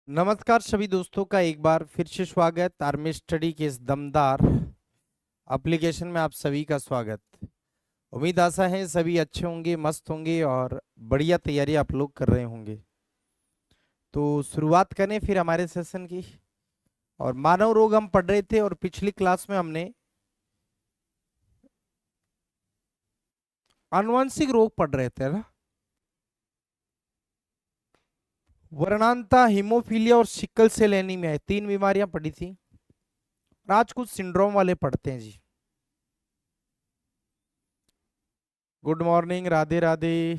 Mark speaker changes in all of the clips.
Speaker 1: नमस्कार सभी दोस्तों का एक बार फिर से स्वागत आर्मी स्टडी के इस दमदार एप्लीकेशन में आप सभी का स्वागत। उम्मीद आशा है सभी अच्छे होंगे, मस्त होंगे और बढ़िया तैयारी आप लोग कर रहे होंगे। तो शुरुआत करें फिर हमारे सेशन की। और मानव रोग हम पढ़ रहे थे और पिछली क्लास में हमने आनुवंशिक रोग पढ़ रहे थे ना। वर्णांता, हीमोफीलिया और सिकल सेल एनीमिया, तीन बीमारियां पढ़ी थी। और आज कुछ सिंड्रोम वाले पढ़ते हैं जी। Good morning, Radhe Radhe.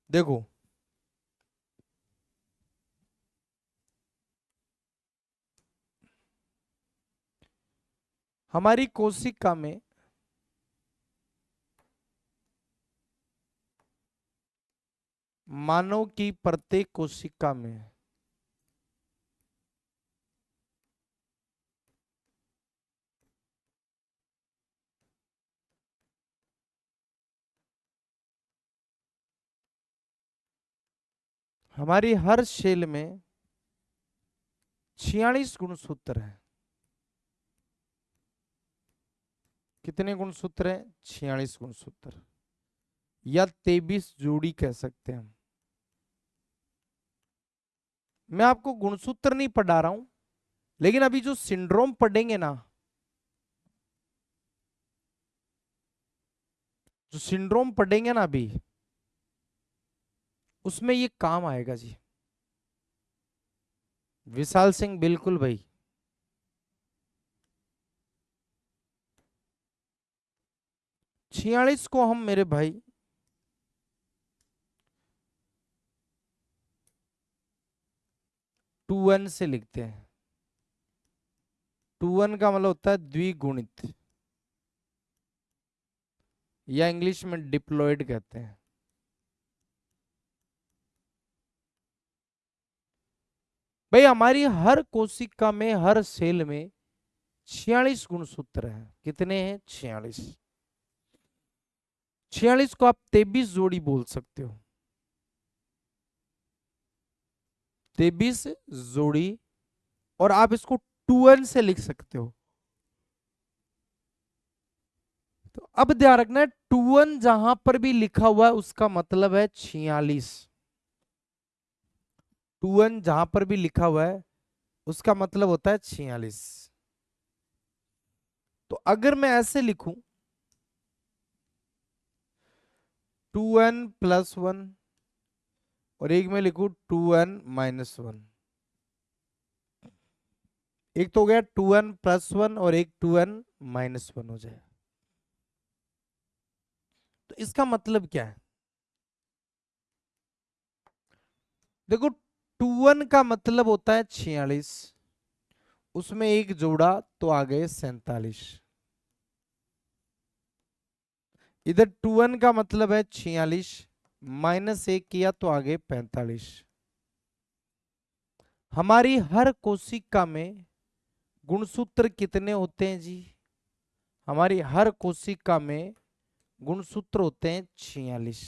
Speaker 1: देखो, हमारी कोशिका में मानव की प्रत्येक कोशिका में हमारी हर सेल में 46 गुणसूत्र हैं। कितने गुणसूत्र हैं? 46 गुणसूत्र या 23 जोड़ी कह सकते हैं हम। मैं आपको गुणसूत्र नहीं पढ़ा रहा हूं, लेकिन अभी जो सिंड्रोम पढ़ेंगे ना, जो सिंड्रोम पढ़ेंगे ना अभी, उसमें ये काम आएगा जी। विशाल सिंह, बिल्कुल भाई। 46 को हम मेरे भाई 2n से लिखते हैं। 2n का मतलब होता है द्विगुणित, या इंग्लिश में डिप्लॉयड कहते हैं। भाई हमारी हर कोशिका में, हर सेल में 46 गुणसूत्र हैं। कितने हैं? 46। 46 को आप 23 जोड़ी बोल सकते हो। 23 जोड़ी। और आप इसको 2n से लिख सकते हो। तो अब ध्यान रखना है, 2n जहां पर भी लिखा हुआ है उसका मतलब है 46। 2n जहां पर भी लिखा हुआ है उसका मतलब होता है 46। तो अगर मैं ऐसे लिखूं, 2n+1 और एक में लिखूं 2n-1, एक तो हो गया 2n+1 और एक 2n-1 हो जाए। तो इसका मतलब क्या है? देखो, 2n का मतलब होता है 46, उसमें एक जोड़ा तो आ गए 47। इधर 2n का मतलब है 46, -1 किया तो आ गए 45। हमारी हर कोशिका में गुणसूत्र कितने होते हैं जी? हमारी हर कोशिका में गुणसूत्र होते हैं 46।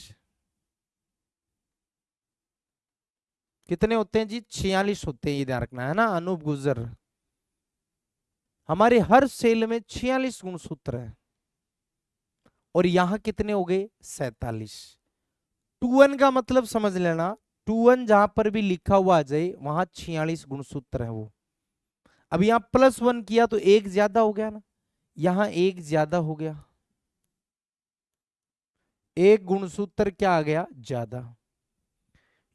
Speaker 1: कितने होते हैं जी? 46 होते हैं, ये ध्यान रखना है ना अनूप गुजर। हमारे हर सेल में 46 गुणसूत्र है। और यहां कितने हो गए? 47। 2n का मतलब समझ लेना, 2n जहां पर भी लिखा हुआ आ जाए वहां 46 गुणसूत्र है वो। अब यहां +1 किया तो एक ज्यादा हो गया ना, यहां एक ज्यादा हो गया, एक गुणसूत्र क्या आ गया? ज्यादा।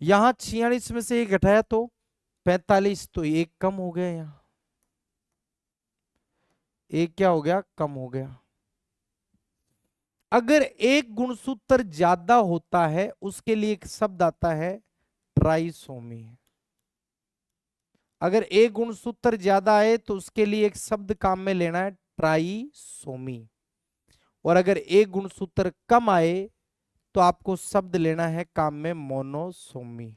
Speaker 1: यहां 46 में से एक घटाया तो 45, तो एक कम हो गया। यहां एक क्या हो गया? कम हो गया। अगर एक गुणसूत्र ज्यादा होता है उसके लिए एक शब्द आता है ट्राइसोमी। अगर एक गुणसूत्र ज्यादा है तो उसके लिए एक शब्द काम में लेना है ट्राइसोमी। और अगर एक गुणसूत्र कम आए तो आपको शब्द लेना है काम में मोनोसोमी।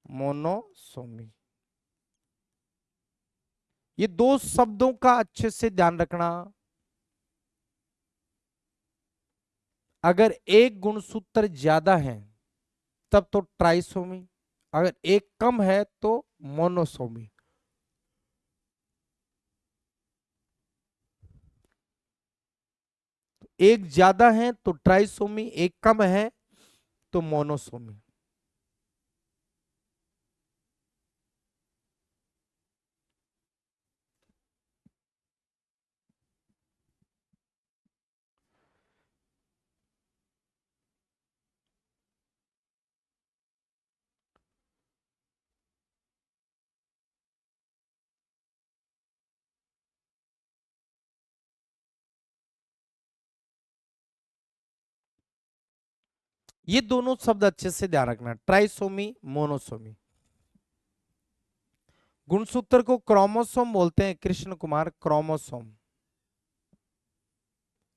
Speaker 1: मोनोसोमी। ये दो शब्दों का अच्छे से ध्यान रखना। अगर एक गुणसूत्र ज्यादा है तब तो ट्राइसोमी। अगर एक कम है तो मोनोसोमी। एक ज्यादा है तो ट्राइसोमी, एक कम है तो मोनोसोमी। ये दोनों शब्द अच्छे से ध्यान रखना, ट्राइसोमी, मोनोसोमी। गुणसूत्र को क्रोमोसोम बोलते हैं कृष्ण कुमार, क्रोमोसोम।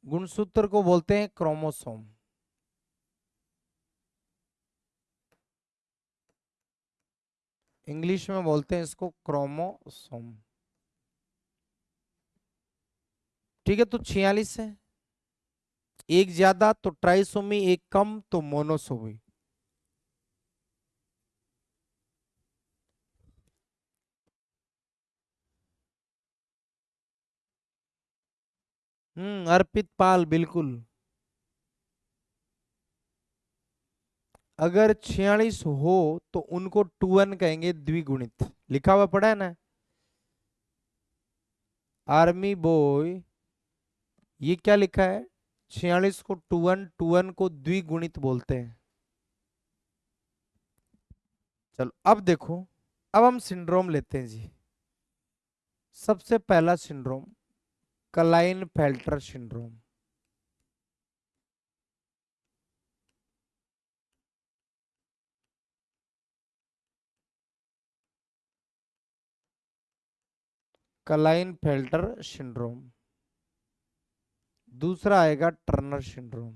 Speaker 1: गुणसूत्र को बोलते हैं क्रोमोसोम। इंग्लिश में बोलते हैं इसको क्रोमोसोम। ठीक है, तो 46 है। एक ज्यादा तो ट्राइसोमी, एक कम तो मोनोसोमी। अर्पित पाल, बिल्कुल। अगर 46 हो तो उनको 2n कहेंगे, द्विगुणित। लिखा हुआ पड़ा है ना, आर्मी बॉय। ये क्या लिखा है, 46 को 2n, 2n को द्विगुणित बोलते हैं। चलो अब देखो, अब हम सिंड्रोम लेते हैं जी। सबसे पहला syndrome, Klinefelter syndrome. Klinefelter syndrome. दूसरा आएगा टर्नर सिंड्रोम।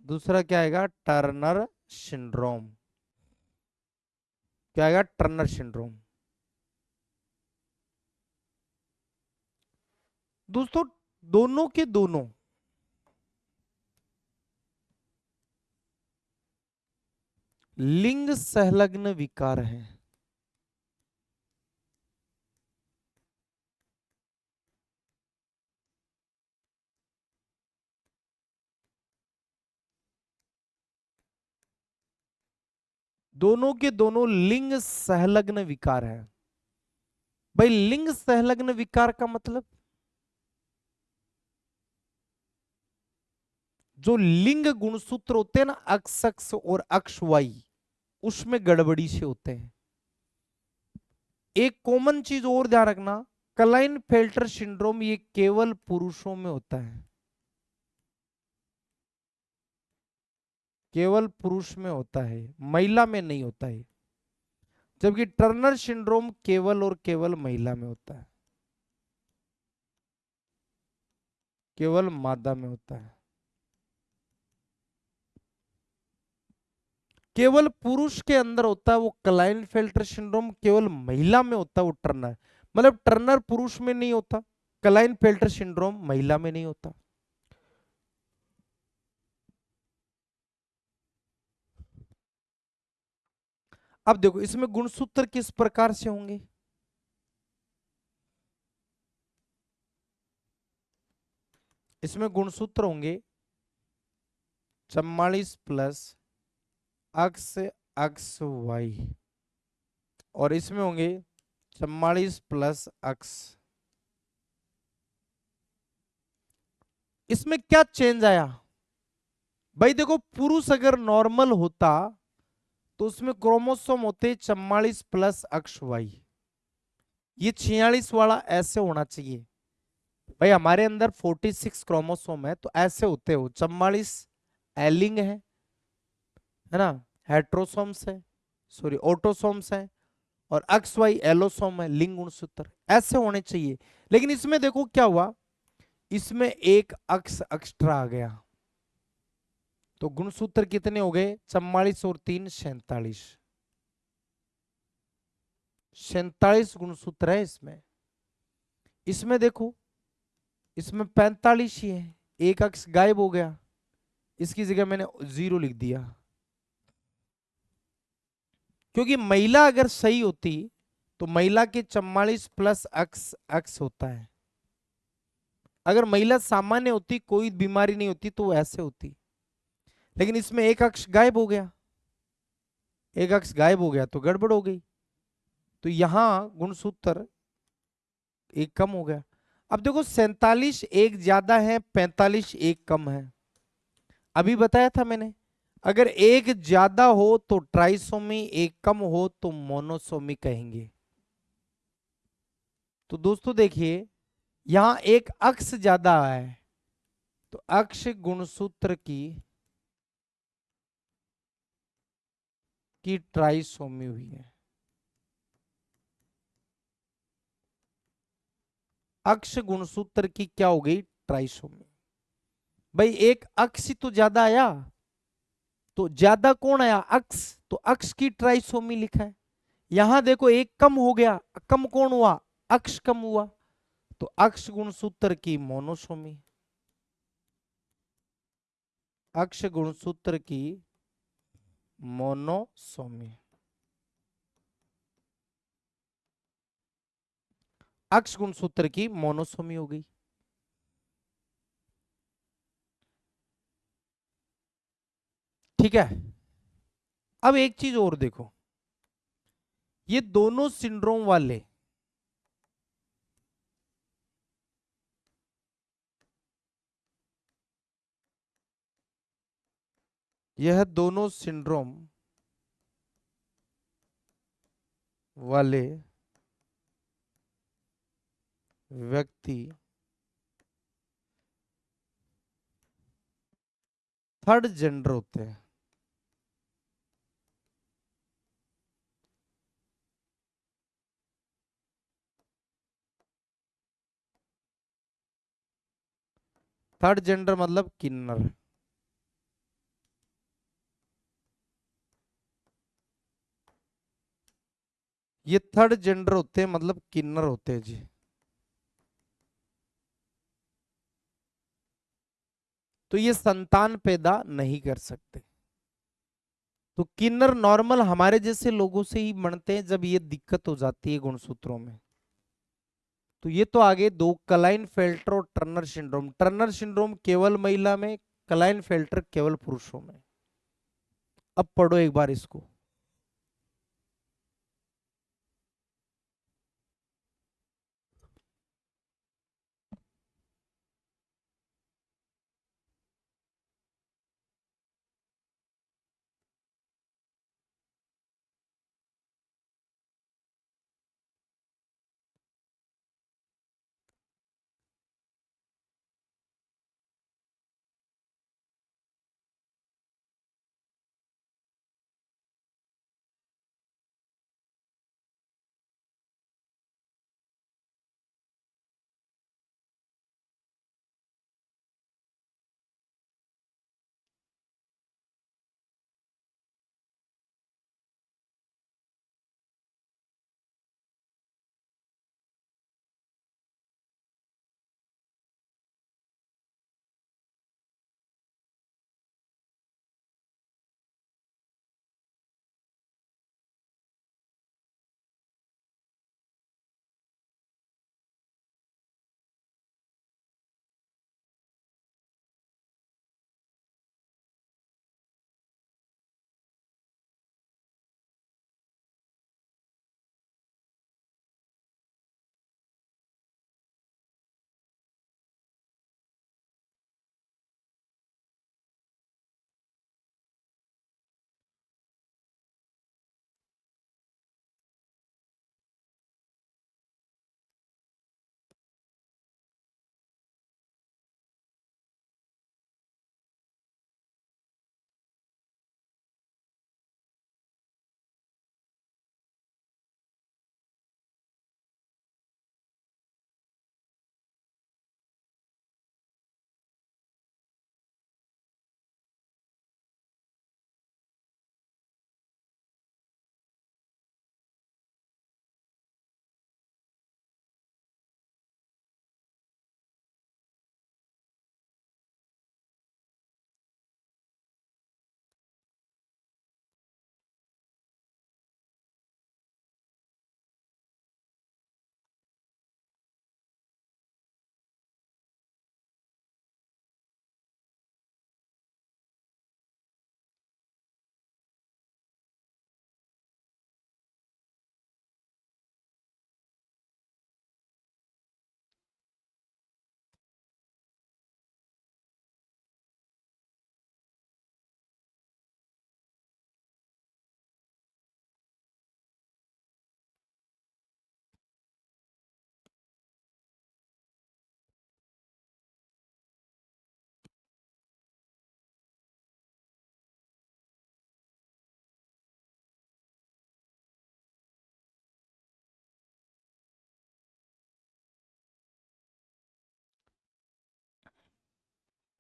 Speaker 1: दूसरा क्या आएगा, टर्नर सिंड्रोम। क्या आएगा, टर्नर सिंड्रोम। दोस्तों, दोनों के दोनों लिंग संलग्न विकार हैं। दोनों के दोनों लिंग संलग्न विकार है। भाई लिंग संलग्न विकार का मतलब, जो लिंग गुणसूत्र होते हैं ना, अक्ष और अक्ष वाई, उसमें गड़बड़ी से होते हैं। एक कॉमन चीज और ध्यान रखना, क्लाइन फेल्टर सिंड्रोम ये केवल पुरुषों में होता है, केवल पुरुष में होता है, महिला में नहीं होता है। जबकि टर्नर सिंड्रोम केवल और केवल महिला में होता है, केवल मादा में होता है। केवल पुरुष के अंदर होता है वो क्लाइन फेल्टर सिंड्रोम, केवल महिला में होता है वो टर्नर। मतलब टर्नर पुरुष में नहीं होता, क्लाइन फेल्टर सिंड्रोम महिला में नहीं होता। अब देखो इसमें गुणसूत्र किस प्रकार से होंगे। इसमें गुणसूत्र होंगे 44 प्लस अक्स अक्स वाई, और इसमें होंगे 44 प्लस अक्स। इसमें क्या चेंज आया भाई, देखो पुरुष अगर नॉर्मल होता तो उसमें क्रोमोसोम होते 44 प्लस अक्स वाई, ये 46 वाला ऐसे होना चाहिए। भाई हमारे अंदर 46 क्रोमोसोम है तो ऐसे होते हो, 44 एलिंग है ना, हेट्रोसोम्स है, सॉरी ऑटोसोम्स है, और अक्स वाई एलोसोम है, लिंग गुणसूत्र ऐसे होने चाहिए। लेकिन इसमें देखो क्या हुआ, इसमें एक अक्स एक्स्ट्रा आ गया, तो गुणसूत्र कितने हो गए, 44 और 3 47। 47 गुणसूत्र है इसमें। इसमें देखो, इसमें 45 ही है, एक अक्ष गायब हो गया, इसकी जगह मैंने 0 लिख दिया। क्योंकि महिला अगर सही होती तो महिला के 44 प्लस अक्ष अक्ष होता है। अगर महिला सामान्य होती, कोई बीमारी नहीं होती, तो वो ऐसे होती। लेकिन इसमें एक अक्ष गायब हो गया, एक अक्ष गायब हो गया तो गड़बड़ हो गई। तो यहां गुणसूत्र एक कम हो गया। अब देखो 47 एक ज्यादा है, 45 एक कम है। अभी बताया था मैंने, अगर एक ज्यादा हो तो ट्राइसोमी, एक कम हो तो मोनोसोमी कहेंगे। तो दोस्तों देखिए, यहां एक अक्ष ज्यादा है तो अक्ष गुणसूत्र की ट्राइसोमी हुई है। अक्ष गुणसूत्र की क्या हो गई? ट्राइसोमी। भाई एक अक्ष ही तो ज्यादा आया, तो ज्यादा कौन आया? अक्ष। तो अक्ष की ट्राइसोमी लिखा है। यहां देखो एक कम हो गया, कम कौन हुआ? अक्ष कम हुआ, तो अक्ष गुणसूत्र की मोनोसोमी। अक्ष गुणसूत्र की मोनोसोमी। अक्ष गुणसूत्र की मोनोसोमी हो गई। ठीक है। अब एक चीज और देखो, ये दोनों सिंड्रोम वाले, यह दोनों सिंड्रोम वाले व्यक्ति थर्ड जेंडर होते हैं। थर्ड जेंडर मतलब किन्नर। ये थर्ड जेंडर होते हैं मतलब किन्नर होते हैं जी। तो ये संतान पैदा नहीं कर सकते। तो किन्नर नॉर्मल हमारे जैसे लोगों से ही बनते हैं जब ये दिक्कत हो जाती है गुणसूत्रों में। तो ये तो आगे दो, क्लाइन फेल्टर और टर्नर सिंड्रोम। टर्नर सिंड्रोम केवल महिला में, क्लाइन फेल्टर केवल पुरुषों में। अब पढ़ो एक बार इसको।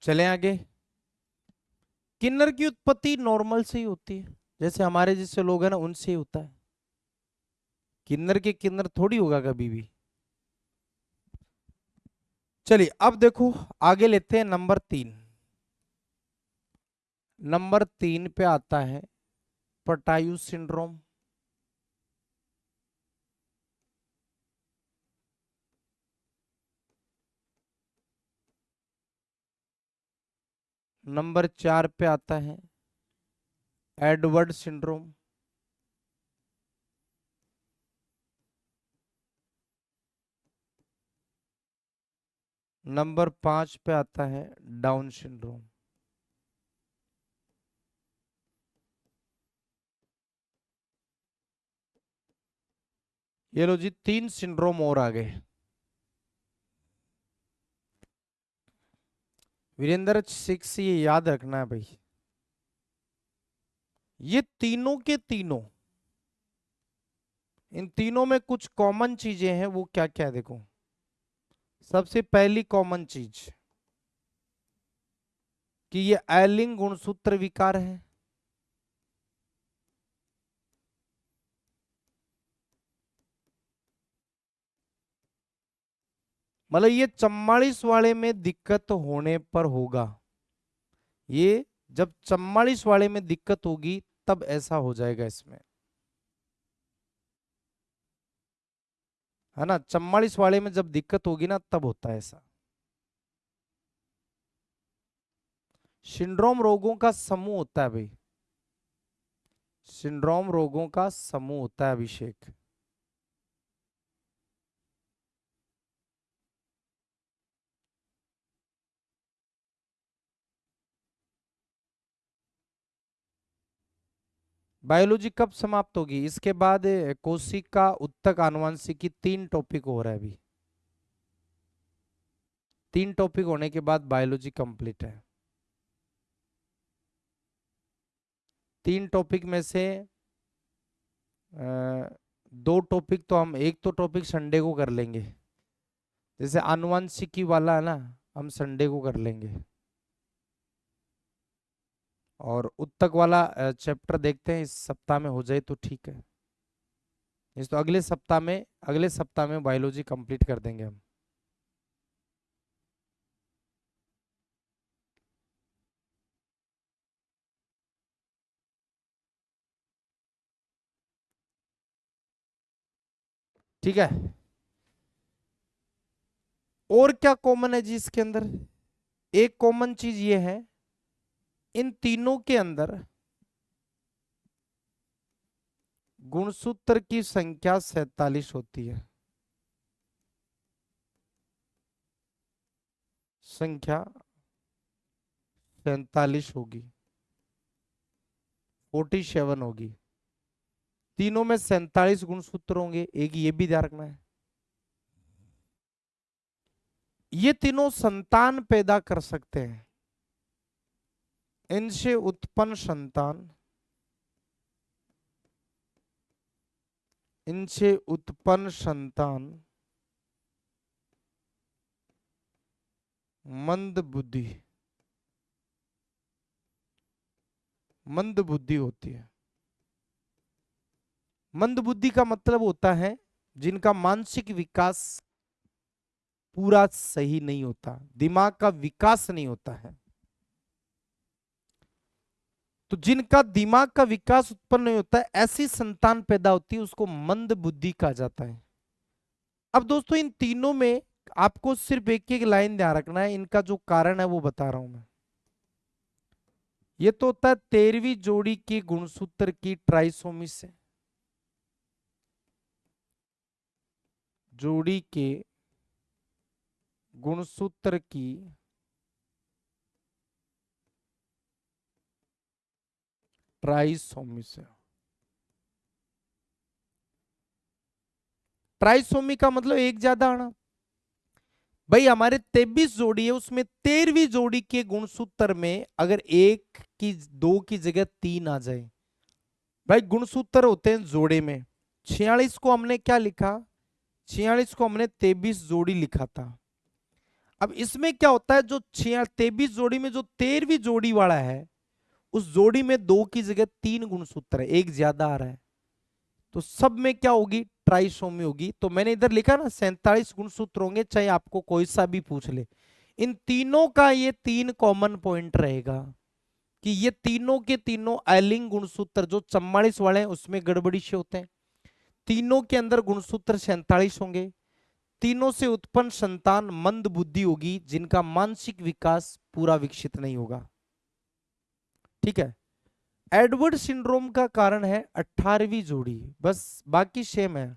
Speaker 1: चले आगे। किन्नर की उत्पत्ति नॉर्मल से ही होती है, जैसे हमारे जैसे लोग हैं ना उनसे ही होता है। किन्नर के किन्नर थोड़ी होगा कभी भी। चलिए अब देखो, आगे लेते हैं नंबर 3। नंबर 3 पे आता है पटायु सिंड्रोम। नंबर 4 पे आता है एडवर्ड सिंड्रोम। नंबर 5 पे आता है डाउन सिंड्रोम। ये लो जी, 3 सिंड्रोम और आ गए। वीरेंद्र 6 ये याद रखना है भाई, ये तीनों के तीनों, इन तीनों में कुछ कॉमन चीजें हैं। वो क्या क्या है देखो। सबसे पहली कॉमन चीज कि ये एलिंग गुणसूत्र विकार है। मतलब ये 44 वाले में दिक्कत होने पर होगा। ये जब 44 वाले में दिक्कत होगी तब ऐसा हो जाएगा इसमें, है ना। 44 वाले में जब दिक्कत होगी ना तब होता है ऐसा। सिंड्रोम रोगों का समूह होता है भाई, सिंड्रोम रोगों का समूह होता है अभिषेक। बायोलॉजी कब समाप्त होगी? इसके बाद कोशिका उत्तक आनुवंशिकी 3 टॉपिक हो रहा है अभी। 3 टॉपिक होने के बाद बायोलॉजी कंप्लीट है। 3 टॉपिक में से 2 टॉपिक तो हम, एक तो टॉपिक संडे को कर लेंगे, जैसे आनुवंशिकी वाला है ना, हम संडे को कर लेंगे। और उत्तक वाला चैप्टर देखते हैं, इस सप्ताह में हो जाए तो ठीक है। इस तो अगले सप्ताह में बायोलॉजी कंप्लीट कर देंगे हम। ठीक है। और क्या कॉमन है जी इसके अंदर? एक कॉमन चीज ये है, इन तीनों के अंदर गुणसूत्र की संख्या 47 होती है। संख्या 47 होगी, 47 होगी। तीनों में 47 गुणसूत्र होंगे, एक ये भी ध्यान रखना है। ये तीनों संतान पैदा कर सकते हैं। इनसे उत्पन्न संतान, इनसे उत्पन्न संतान मंद बुद्धि, मंद बुद्धि होती है। मंद बुद्धि का मतलब होता है जिनका मानसिक विकास पूरा सही नहीं होता, दिमाग का विकास नहीं होता है। तो जिनका दिमाग का विकास उत्पन्न नहीं होता है, ऐसी संतान पैदा होती है, उसको मंद बुद्धि कहा जाता है। अब दोस्तों इन तीनों में आपको सिर्फ एक एक लाइन ध्यान रखना है, इनका जो कारण है वो बता रहा हूं मैं। ये तो होता है 13वीं जोड़ी की गुणसूत्र की ट्राइसोमी से, जोड़ी के गुणसूत्र की ट्राइसोमी से। ट्राइसोमी का मतलब एक ज्यादा आना। भाई हमारे 23 जोड़ी है, उसमें 13वीं जोड़ी के गुणसूत्र में अगर एक की, दो की जगह 3 आ जाए, भाई गुणसूत्र होते हैं जोड़े में। 46 को हमने क्या लिखा? 46 को हमने 23 जोड़ी लिखा था। अब इसमें क्या होता है, जो 23 जोड़ी में जो 13वीं जोड़ी वाला है, उस जोड़ी में 2 की जगह 3 गुणसूत्र है, एक ज्यादा आ रहा है, तो सब में क्या होगी, ट्राइसोमी होगी। तो मैंने इधर लिखा ना 47 गुणसूत्र होंगे, चाहे आपको कोई सा भी पूछ ले। इन तीनों का ये 3 कॉमन पॉइंट रहेगा कि ये तीनों के तीनों आइलिंग गुणसूत्र जो 44 वाले हैं उसमें गड़बड़ी से होते हैं। तीनों के अंदर गुणसूत्र 47 होंगे। तीनों से उत्पन्न संतान मंद बुद्धि होगी, जिनका मानसिक विकास पूरा विकसित नहीं होगा। ठीक है। एडवर्ड सिंड्रोम का कारण है 18वीं जोड़ी, बस बाकी सेम है।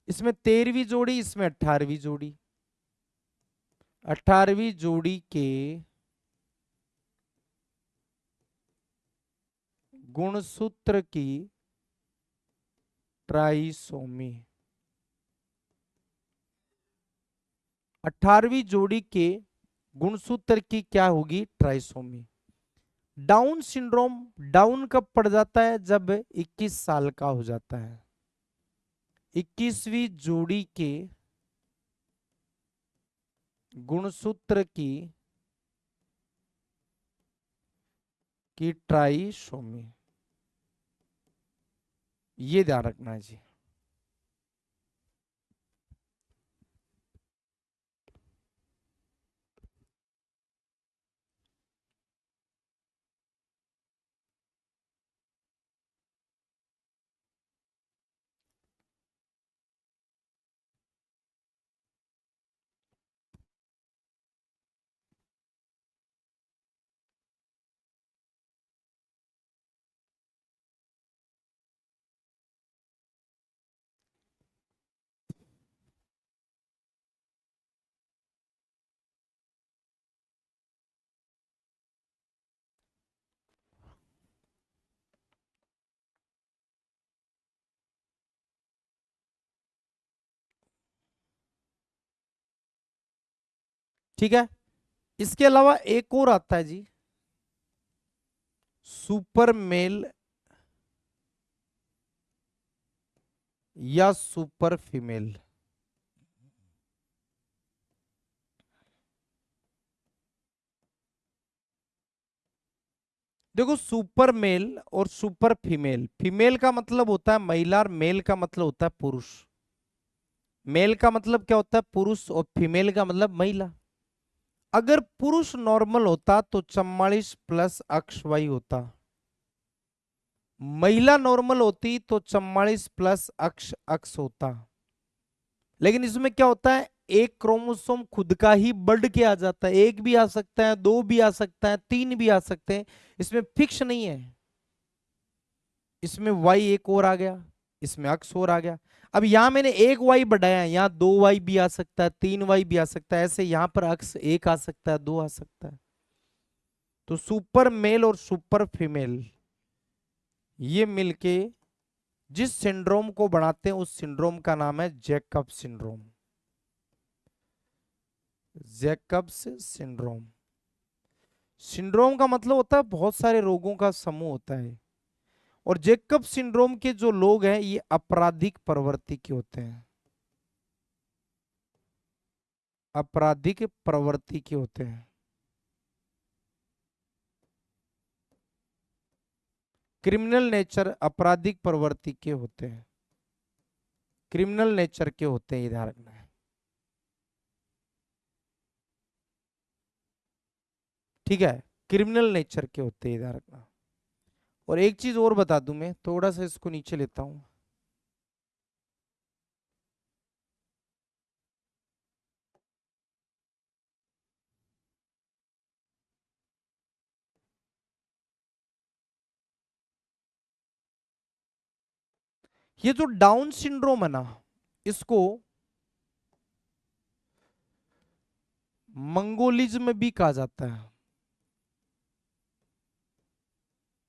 Speaker 1: इसमें 13वीं जोड़ी, इसमें 18वीं जोड़ी। 18वीं जोड़ी के गुणसूत्र की ट्राइसोमी, 18वीं जोड़ी के गुणसूत्र की क्या होगी, ट्राइसोमी। डाउन सिंड्रोम, डाउन कब पड़ जाता है, जब 21 साल का हो जाता है। 21वीं जोड़ी के गुणसूत्र की ट्राइसोमी, ये ध्यान रखना है जी। ठीक है। इसके अलावा एक और आता है जी, सुपर मेल या सुपर फीमेल। देखो, सुपर मेल और सुपर फीमेल, फीमेल का मतलब होता है महिला और मेल का मतलब होता है पुरुष। मेल का मतलब क्या होता है, पुरुष, और फीमेल का मतलब महिला। अगर पुरुष नॉर्मल होता तो 44 प्लस अक्स वाई होता, महिला नॉर्मल होती तो 44 प्लस अक्स अक्स होता। लेकिन इसमें क्या होता है, एक क्रोमोसोम खुद का ही बढ़ के आ जाता है, एक भी आ सकता है, दो भी आ सकता है, तीन भी आ सकते हैं, इसमें फिक्स नहीं है। इसमें वाई एक और आ गया, इसमें अक्स और आ गया। अब यहां मैंने एक वाई बढ़ाया है, यहाँ दो वाई भी आ सकता है, तीन वाई भी आ सकता है, ऐसे यहां पर अक्स एक आ सकता है, दो आ सकता है। तो सुपर मेल और सुपर फीमेल ये मिलके जिस सिंड्रोम को बनाते हैं, उस सिंड्रोम का नाम है Jacob syndrome. Jacobs syndrome. Syndrome का मतलब होता है बहुत सारे रोगों का समूह होता है। और जैकब सिंड्रोम के जो लोग हैं ये आपराधिक प्रवृत्ति के होते हैं, आपराधिक प्रवृत्ति के होते हैं। क्रिमिनल नेचर, आपराधिक प्रवृत्ति के होते हैं, क्रिमिनल नेचर के होते हैं, ये ध्यान रखना है। ठीक है, क्रिमिनल नेचर के होते हैं, ये ध्यान रखना। और एक चीज और बता दूं, मैं थोड़ा सा इसको नीचे लेता हूं। ये जो डाउन सिंड्रोम है ना, इसको मंगोलिज्म भी कहा जाता है।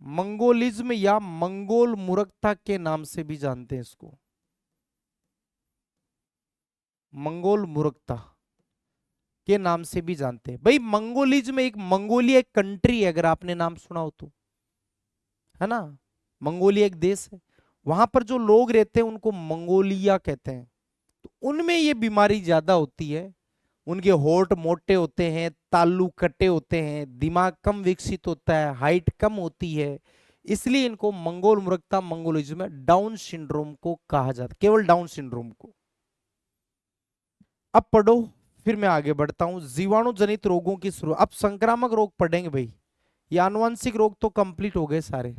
Speaker 1: मंगोलिज्म या मंगोल मूर्खता के नाम से भी जानते हैं इसको, मंगोल मूर्खता के नाम से भी जानते हैं। भाई मंगोलिज्म एक, मंगोलिया एक कंट्री है, अगर आपने नाम सुना हो तो, है ना। मंगोलिया एक देश है, वहां पर जो लोग रहते हैं उनको मंगोलिया कहते हैं। तो उनमें ये बीमारी ज्यादा होती है, उनके होंठ मोटे होते हैं, तालू कटे होते हैं, दिमाग कम विकसित होता है, हाइट कम होती है, इसलिए इनको मंगोल मूर्खता मंगोलिज्म में डाउन सिंड्रोम को कहा जाता है, केवल डाउन सिंड्रोम को। अब पढ़ो, फिर मैं आगे बढ़ता हूं। जीवाणु जनित रोगों की शुरुआत, अब संक्रामक रोग पढ़ेंगे भाई, ये आनुवंशिक रोग तो कंप्लीट हो गए सारे।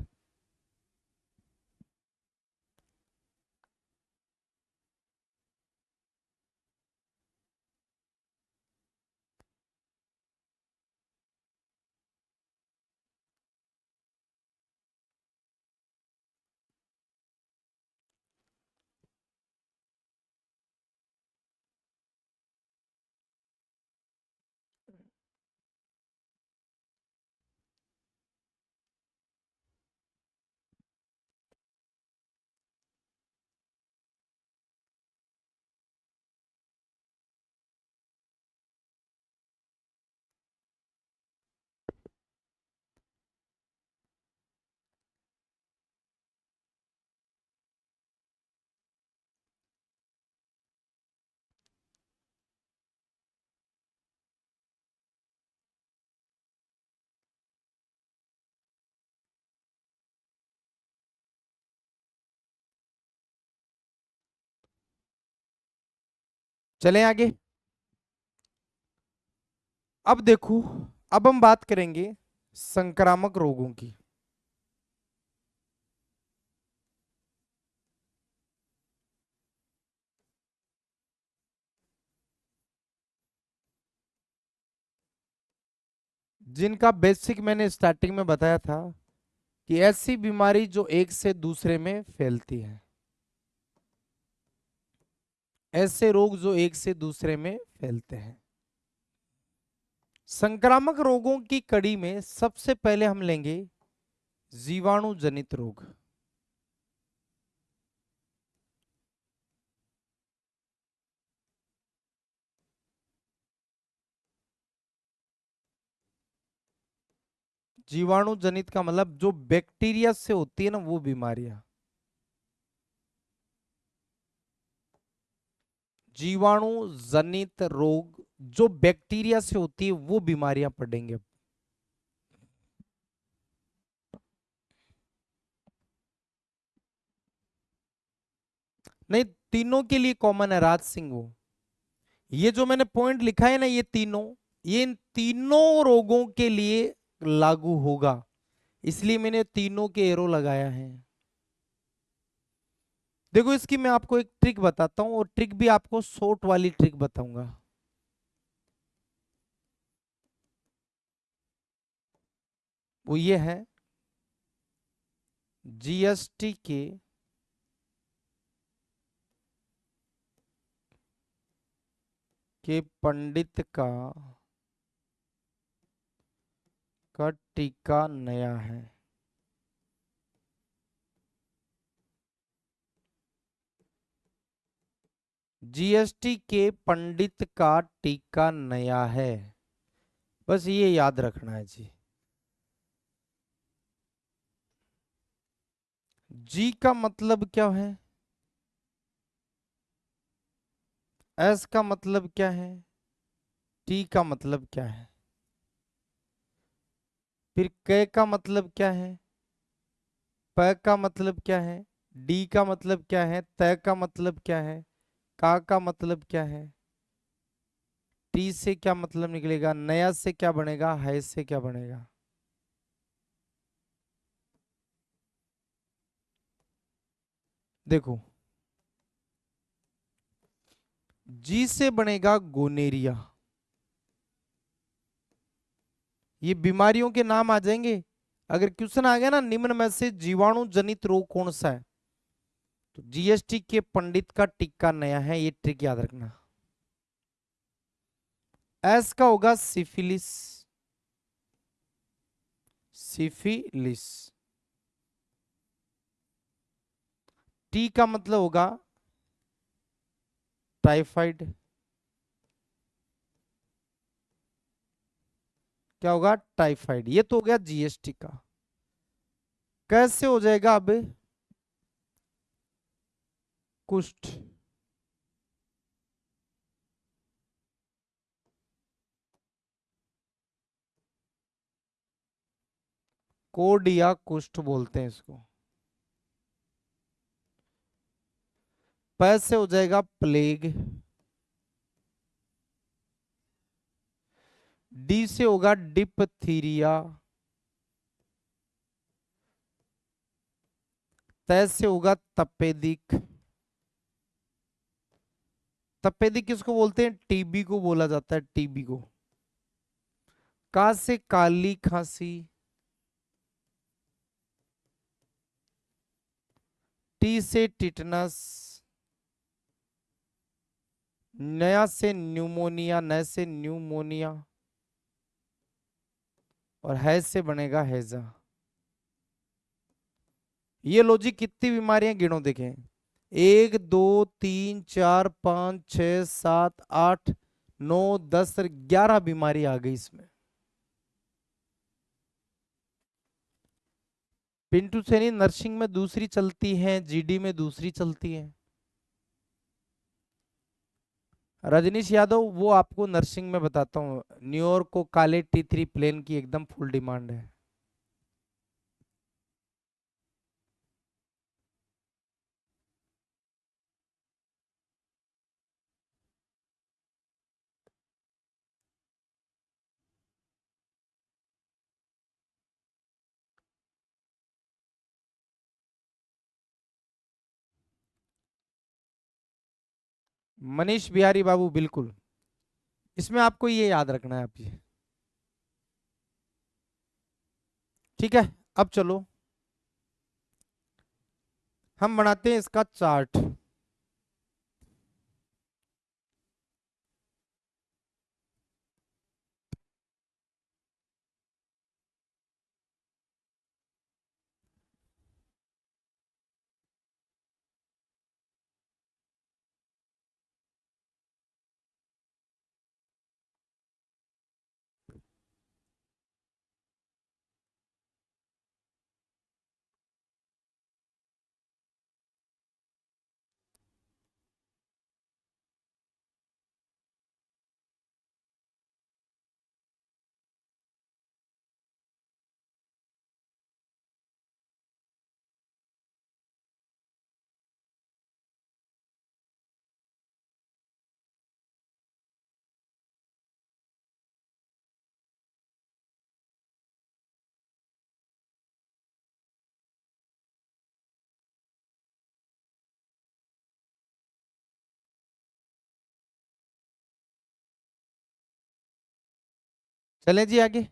Speaker 1: चलें आगे। अब देखो, अब हम बात करेंगे संक्रामक रोगों की। जिनका बेसिक मैंने स्टार्टिंग में बताया था कि ऐसी बीमारी जो एक से दूसरे में फैलती है, ऐसे रोग जो एक से दूसरे में फैलते हैं। संक्रामक रोगों की कड़ी में सबसे पहले हम लेंगे जीवाणु जनित रोग। जीवाणु जनित का मतलब जो बैक्टीरिया से होती है ना वो बीमारियां। जीवाणु जनित रोग जो बैक्टीरिया से होती है वो बीमारियां पढ़ेंगे अब। नहीं, तीनों के लिए कॉमन है राज सिंह। वो ये जो मैंने पॉइंट लिखा है ना, ये तीनों, ये इन तीनों रोगों के लिए लागू होगा, इसलिए मैंने तीनों के एरो लगाया है। देखो, इसकी मैं आपको एक ट्रिक बताता हूं, और ट्रिक भी आपको शॉर्ट वाली ट्रिक बताऊंगा। वो ये है, जीएसटी के पंडित का टीका नया है। जीएसटी के पंडित का टीका नया है, बस ये याद रखना है जी। जी का मतलब क्या है, एस का मतलब क्या है, टी का मतलब क्या है, फिर क का मतलब क्या है, प का मतलब क्या है, डी का मतलब क्या है, त का मतलब क्या है, का मतलब क्या है, टी से क्या मतलब निकलेगा, नया से क्या बनेगा, है से क्या बनेगा। देखो, जी से बनेगा गोनेरिया। ये बीमारियों के नाम आ जाएंगे। अगर क्वेश्चन आ गया ना, निम्न में से जीवाणु जनित रोग कौन सा है, तो जीएसटी के पंडित का टीका नया है, ये ट्रिक याद रखना। एस का होगा सिफिलिस, सिफिलिस। टी का मतलब होगा टाइफाइड। क्या होगा, टाइफाइड। ये तो हो गया जीएसटी का। कैसे हो जाएगा अब, कुष्ठ। कोड या कुष्ठ बोलते हैं इसको। प से हो जाएगा प्लेग। डी से होगा डिप्थीरिया। त से होगा तपेदिक। तपेदिक किसको बोलते हैं? टीबी को बोला जाता है, टीबी को। का से काली खांसी। टी से टिटनस। नया से न्यूमोनिया, नए से न्यूमोनिया। और है से बनेगा हैजा। ये लो जी, कितनी बीमारियां गिनो देखें। 1 2 3 4 5 6 7 8 9 10 11 बीमारी आ गई इसमें। पिंटू सेनी नर्सिंग में दूसरी चलती है, जीडी में दूसरी चलती है। रजनीश यादव वो आपको नर्सिंग में बताता हूँ, न्यूयॉर्क को काले T3 प्लेन की एकदम फुल डिमांड है। मनीष बिहारी बाबू बिल्कुल। इसमें आपको ये याद रखना है आप ये। ठीक है, अब चलो हम बनाते हैं इसका चार्ट। चलें जी आगे।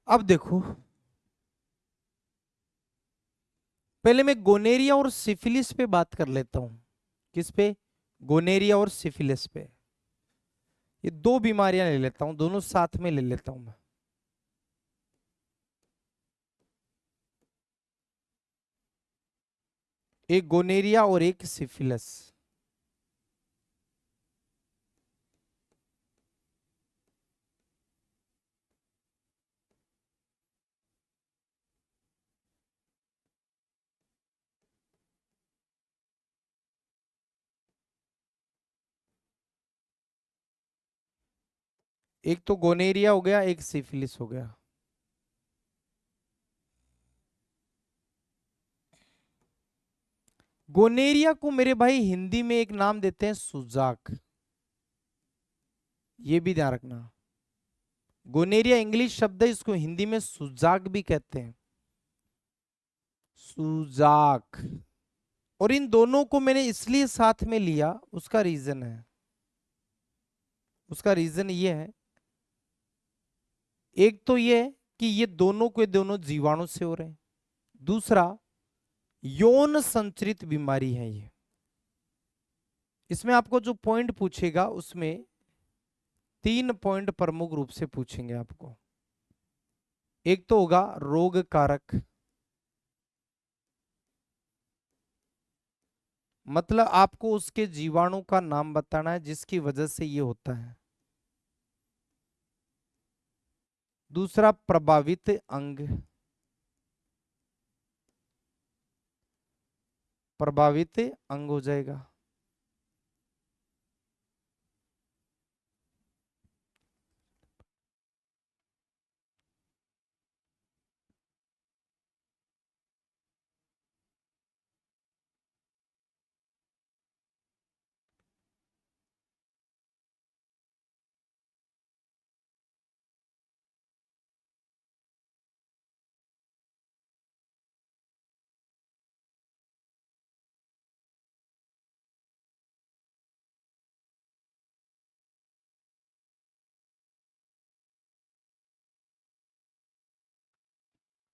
Speaker 1: अब देखो, पहले मैं गोनेरिया और सिफिलिस पे बात कर लेता हूं। किस पे? गोनेरिया और सिफिलिस पे। ये दो बीमारियां ले लेता हूं, दोनों साथ में ले लेता हूं मैं। एक गोनेरिया और एक सिफिलिस। एक तो गोनेरिया हो गया, एक सिफिलिस हो गया। गोनेरिया को मेरे भाई हिंदी में एक नाम देते हैं सुजाक। ये भी ध्यान रखना। गोनेरिया इंग्लिश शब्द है, इसको हिंदी में सुजाक भी कहते हैं। सुजाक। और इन दोनों को मैंने इसलिए साथ में लिया, उसका रीजन है। उसका रीजन ये है, एक तो ये है कि ये दोनों के दोनों जीवाणु से हो रहे हैं। दूसरा, यौन संचरित बीमारी है ये। इसमें आपको जो पॉइंट पूछेगा उसमें 3 पॉइंट प्रमुख रूप से पूछेंगे आपको। एक तो होगा रोग कारक, मतलब आपको उसके जीवाणु का नाम बताना है जिसकी वजह से ये होता है। दूसरा, प्रभावित अंग। प्रभावित अंग हो जाएगा।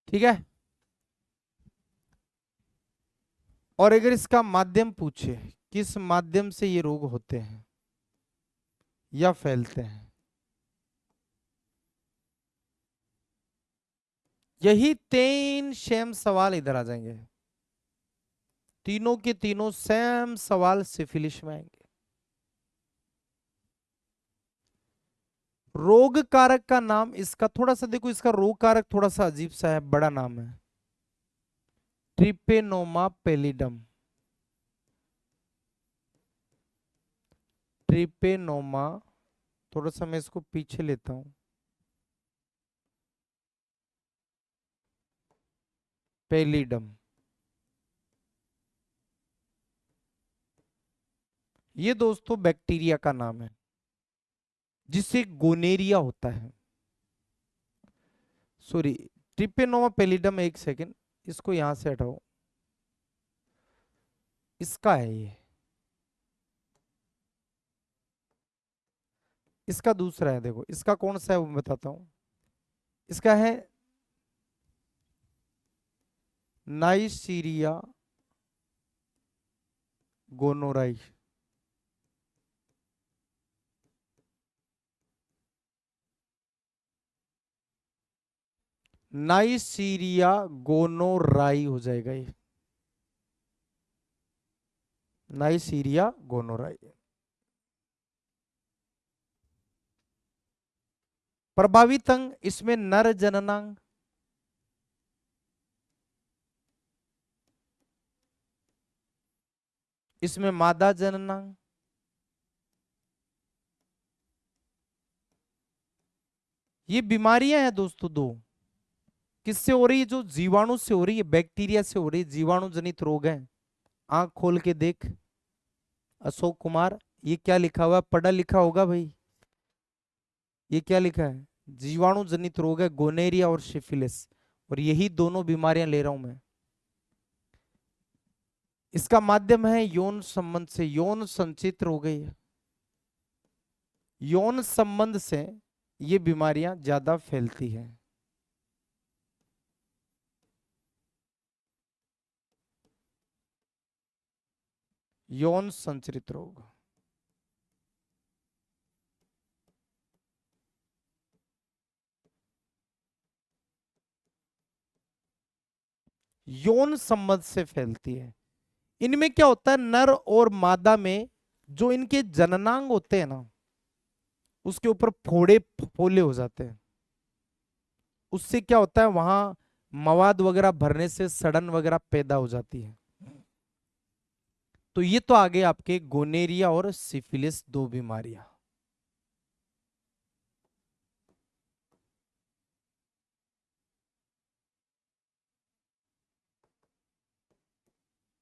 Speaker 1: ठीक है। और अगर इसका माध्यम पूछे, किस माध्यम से ये रोग होते हैं या फैलते हैं, यही तीन सेम सवाल इधर आ जाएंगे। तीनों के तीनों सेम सवाल सिफिलिस में आएंगे। रोग कारक का नाम इसका थोड़ा सा देखो, इसका रोग कारक थोड़ा सा अजीब सा है, बड़ा नाम है, ट्रिपेनोमा पेलिडम। ट्रिपेनोमा, थोड़ा सा मैं इसको पीछे लेता हूं, पेलिडम। ये दोस्तों बैक्टीरिया का नाम है जिससे गोनेरिया होता है। सॉरी, ट्रिपेनोमा पेलिडम, एक सेकेंड, इसको यहां से हटाओ, इसका है ये, इसका दूसरा है, देखो इसका कौन सा है वो मैं बताता हूं। इसका है नाइसीरिया गोनोराई। नाइसीरिया गोनोराई हो जाएगा ये, नाइसीरिया गोनोराई। प्रभावित अंग इसमें नर जननांग, इसमें मादा जननांग, ये बीमारियां हैं दोस्तों दो। किससे हो रही है? जो जीवाणु से हो रही है, बैक्टीरिया से हो रही है, जीवाणु जनित रोग है। आंख खोल के देख अशोक कुमार, ये क्या लिखा हुआ है? पढ़ा लिखा होगा भाई। ये क्या लिखा है? जीवाणु जनित रोग है, गोनेरिया और सिफिलिस, और यही दोनों बीमारियां ले रहा हूं मैं। इसका माध्यम है यौन संबंध से, यौन संचित रोग है ये। यौन संबंध से ये बीमारियां ज्यादा फैलती हैं। यौन संचरित रोग, यौन संबंध से फैलती है। इनमें क्या होता है, नर और मादा में जो इनके जननांग होते हैं ना, उसके ऊपर फोड़े फोले हो जाते हैं। उससे क्या होता है, वहां मवाद वगैरह भरने से सड़न वगैरह पैदा हो जाती है। तो ये तो आगे आपके गोनेरिया और सिफिलिस दो बीमारियां।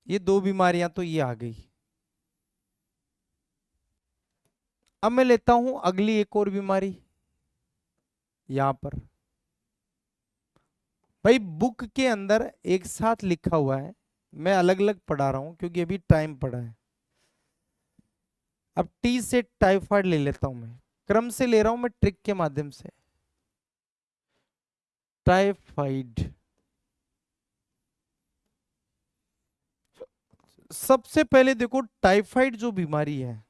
Speaker 1: ये दो बीमारियां तो ये आ गई। अब मैं लेता हूं अगली एक और बीमारी यहां पर। भाई बुक के अंदर एक साथ लिखा हुआ है, मैं अलग अलग पढ़ा रहा हूं क्योंकि अभी टाइम पड़ा है। अब टी से टाइफाइड ले लेता हूं मैं, क्रम से ले रहा हूं मैं, ट्रिक के माध्यम से। टाइफाइड, सबसे पहले देखो टाइफाइड जो बीमारी है,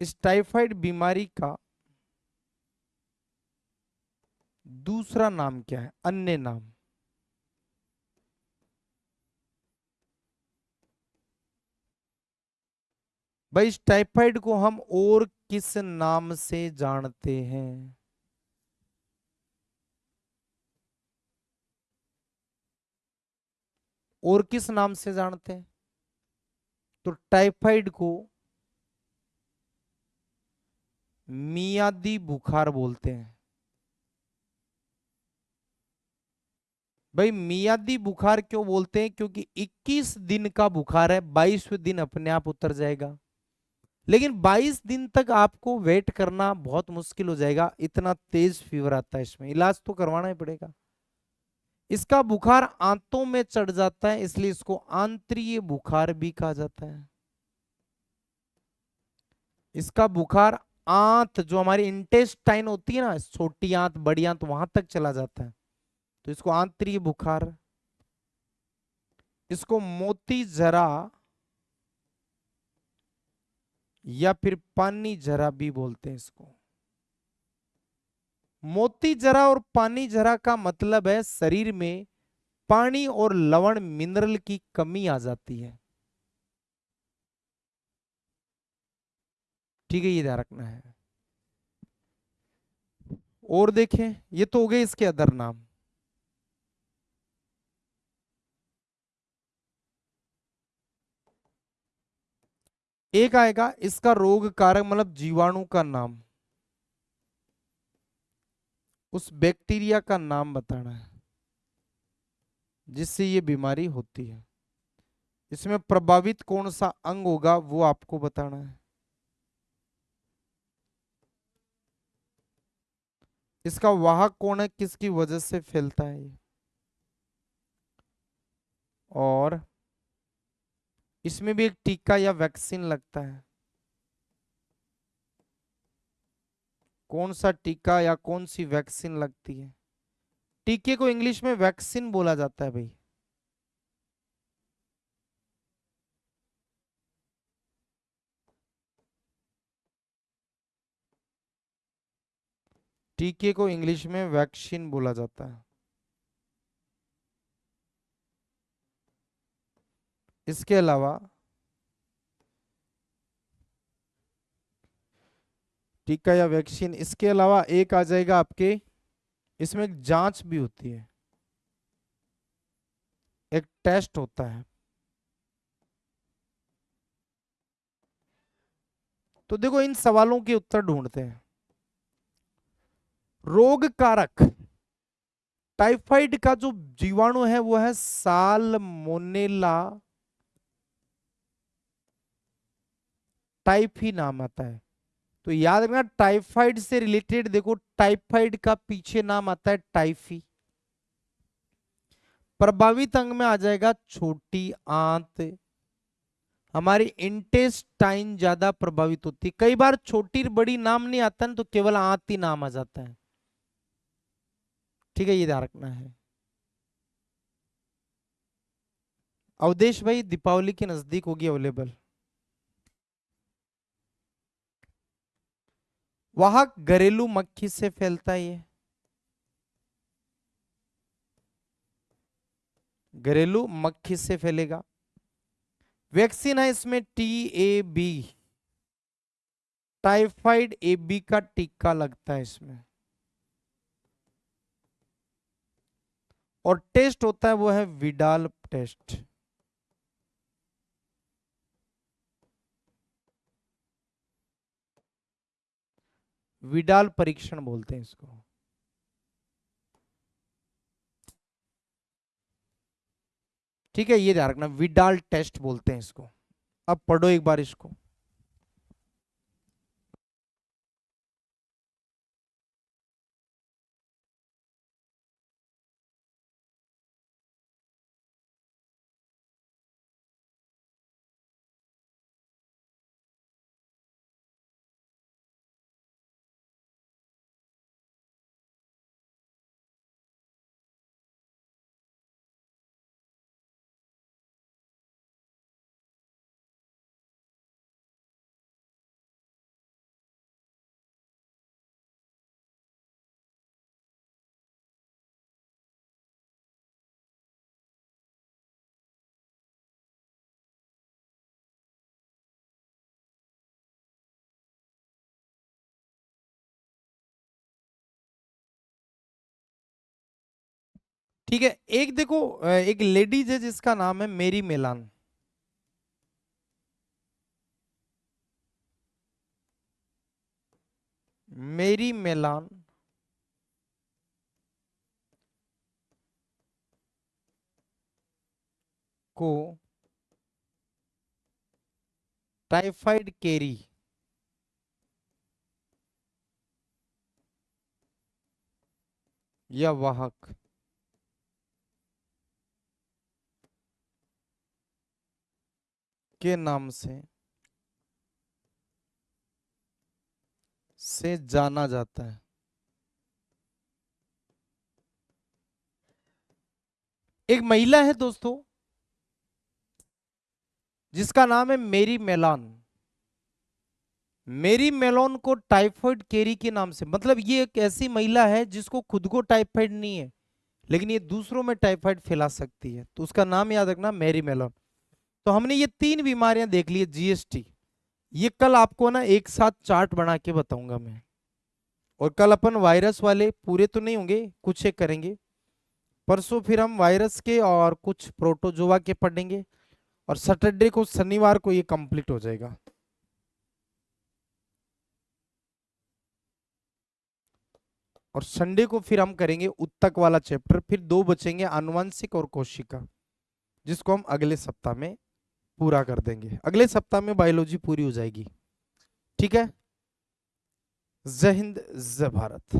Speaker 1: इस टाइफाइड बीमारी का दूसरा नाम क्या है, अन्य नाम? भाई इस टाइफाइड को हम और किस नाम से जानते हैं? और किस नाम से जानते हैं? तो टाइफाइड को मियादी बुखार बोलते हैं। भाई मियादी बुखार क्यों बोलते हैं? क्योंकि 21 दिन का बुखार है, 22वें दिन अपने आप उतर जाएगा। लेकिन 22 दिन तक आपको वेट करना बहुत मुश्किल हो जाएगा, इतना तेज फीवर आता है इसमें, इलाज तो करवाना ही पड़ेगा। इसका बुखार आंतों में चढ़ जाता है, इसलिए इसको आंतरीय बुखार भी कहा जाता है। इसका बुखार आंत जो हमारी इंटेस्टाइन होती है ना, छोटी आंत बड़ी आंत वहां तक चला जाता है, तो इसको आंतरिक बुखार। इसको मोती जरा या फिर पानी जरा भी बोलते हैं इसको। मोती जरा और पानी जरा का मतलब है शरीर में पानी और लवण मिनरल की कमी आ जाती है। ठीक है, ये ध्यान रखना है। और देखें, ये तो हो गए इसके अदर नाम। एक आएगा इसका रोग कारक मतलब जीवाणु का नाम, उस बैक्टीरिया का नाम बताना है जिससे ये बीमारी होती है। इसमें प्रभावित कौन सा अंग होगा वो आपको बताना है। इसका वाहक कौन है, किसकी वजह से फैलता है ये, और इसमें भी एक टीका या वैक्सीन लगता है। कौन सा टीका या कौन सी वैक्सीन लगती है। टीके को इंग्लिश में वैक्सीन बोला जाता है भाई। टीके को इंग्लिश में वैक्सीन बोला जाता है। इसके अलावा टीका या वैक्सीन, इसके अलावा एक आ जाएगा आपके, इसमें एक जांच भी होती है, एक टेस्ट होता है। तो देखो इन सवालों के उत्तर ढूंढते हैं। रोग कारक टाइफाइड का जो जीवाणु है वो है साल्मोनेला टाइफी नाम आता है। तो याद रखना टाइफाइड से रिलेटेड, देखो टाइफाइड का पीछे नाम आता है टाइफी। प्रभावित अंग में आ जाएगा छोटी आंत। हमारी इंटेस्टाइन ज्यादा प्रभावित होती है, कई बार छोटी बड़ी नाम नहीं आता ना, तो केवल आंत ही नाम आ जाता है। ठीक है, ये ध्यान रखना है। अवधेश भाई दीपावली के नजदीक होगी अवेलेबल। वाहक घरेलू मक्खी से फैलता है ये, घरेलू मक्खी से फैलेगा। वैक्सीन है इसमें TAB, टाइफाइड AB का टीका लगता है इसमें। और टेस्ट होता है वो है विडाल टेस्ट। विडाल परीक्षण बोलते हैं इसको। ठीक है, ये ध्यान रखना, विडाल टेस्ट बोलते हैं इसको। अब पढ़ो एक बार इसको। ठीक है, एक देखो एक लेडीज है जिसका नाम है मेरी मेलान। मेरी मेलान को टाइफाइड केरी या वाहक के नाम से से जाना जाता है। एक महिला है दोस्तों जिसका नाम है मेरी मेलान। मेरी मेलोन को टाइफाइड केरी के नाम से, मतलब ये एक ऐसी महिला है जिसको खुद को टाइफाइड नहीं है लेकिन ये दूसरों में टाइफाइड फैला सकती है, तो उसका नाम याद रखना मेरी मेलोन। तो हमने ये 3 बीमारियां देख ली, जीएसटी। ये कल आपको ना एक साथ चार्ट बना के बताऊंगा मैं। और कल अपन वायरस वाले पूरे तो नहीं होंगे, कुछ एक करेंगे। परसों फिर हम वायरस के और कुछ प्रोटोजोआ के पढ़ेंगे। और सैटरडे को, शनिवार को ये कंप्लीट हो जाएगा। और संडे को फिर हम करेंगे उत्तक वाला चैप्टर। फिर 2 बचेंगे, आनुवंशिक और कोशिका, जिसको हम अगले सप्ताह में पूरा कर देंगे। अगले सप्ताह में बायोलॉजी पूरी हो जाएगी। ठीक है। जय हिंद, जय भारत।